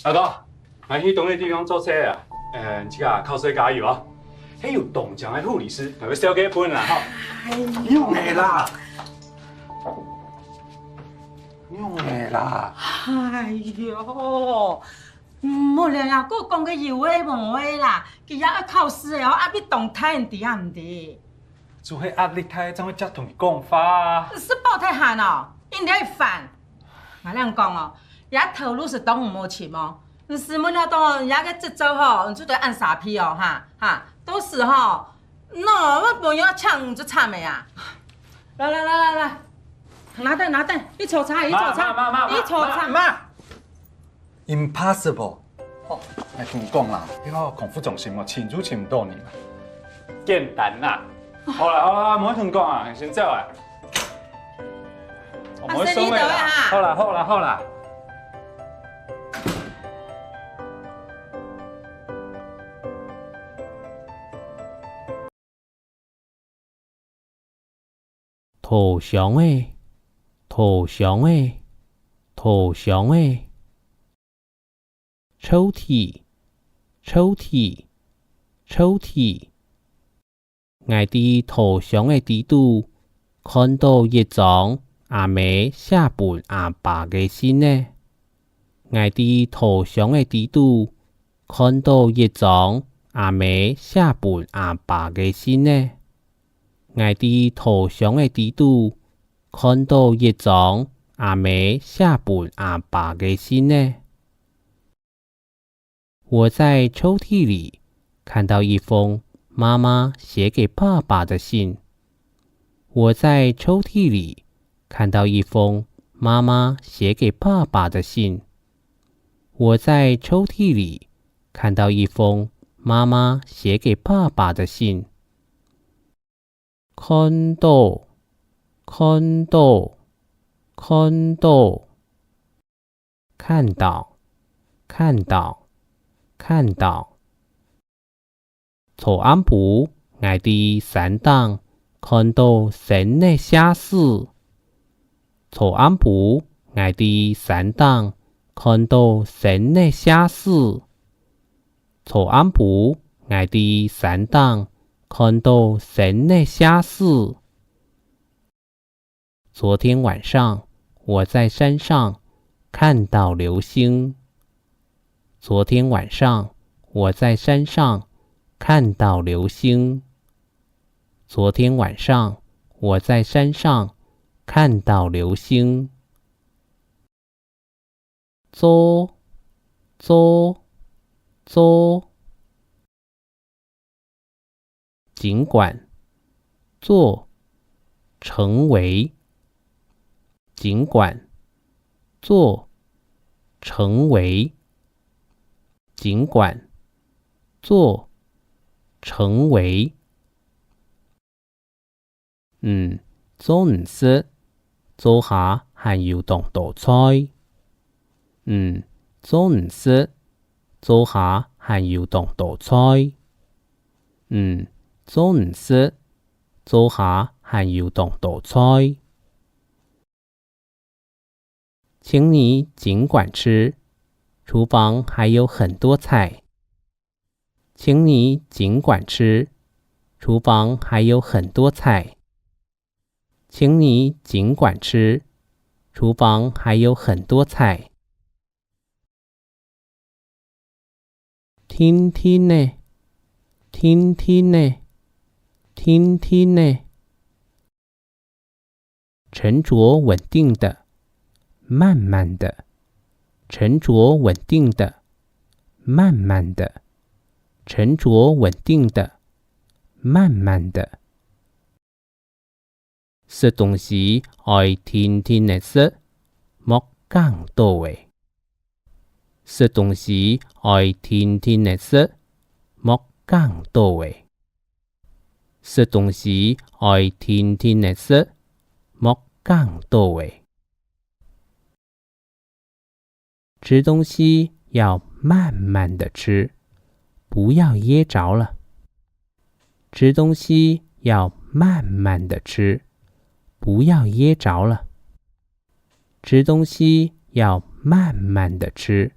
阿哥，俺去同个地方做车啊，这个靠水加油啊。还有动奖的护理师，还会烧给分啦哈。用的啦，用的啦。哎呦，莫了呀，佮讲个有诶无诶啦，佮也要考试的哦，啊要动态伫啊唔伫？做迄压力太，怎会才同伊讲法啊？是爆太寒哦，应该烦。我俩讲哦，也头路是当唔无钱哦，是莫了当也个节奏吼，就得按傻批哦哈，都是吼，喏，我朋友抢就惨的呀。来，拿等，你抽查，你抽查。妈 ，impossible。哦，来同你讲啦，你看孔副总心哦，请都请不到你嘛。简单啦。好啦，唔好同讲啊，先走啊。我们收尾啦。好啦。投降的，抽屉，我伫投降的地度看到一張阿妹寫本阿爸嘅信呢。我伫投降的地度看到一張阿妹寫本阿爸嘅信呢。我伫投降的地度看到一張阿妹寫本阿爸嘅信呢。我在抽屉里看到一封妈妈写给爸爸的信。我在抽屉里看到一封妈妈写给爸爸的信。我在抽屉里看到一封妈妈写给爸爸的信。看到，看到。昨暗晡，我伫山頂看到神的寫事。昨暗晡，我伫山頂看到神的寫事。昨暗晡，我伫山頂看到神的寫事。昨天晚上，我在山上看到流星。昨天晚上，我在山上看到流星。昨天晚上，我在山上看到流星。做，尽管，做，成为，尽管，做，成为，尽管，做，成为。做唔識，做下還要當道菜。做唔識，做下還要當道菜。做唔識，做下還要當道菜。請你盡管吃，廚房還有很多菜。請你盡管吃，廚房還有很多菜。請你盡管吃，廚房還有很多菜。聽聽呢，沉着穩定的，慢慢的，沉着穩定的，慢慢的，沉着穩定的，慢慢的。食東西愛天天的食，莫講多的。食東西愛天天的食，莫講多的。食東西愛天天的食，莫講多的。吃東西要慢慢的吃，不要噎着了。吃東西要慢慢的吃，不要噎着了。吃東西要慢慢的吃，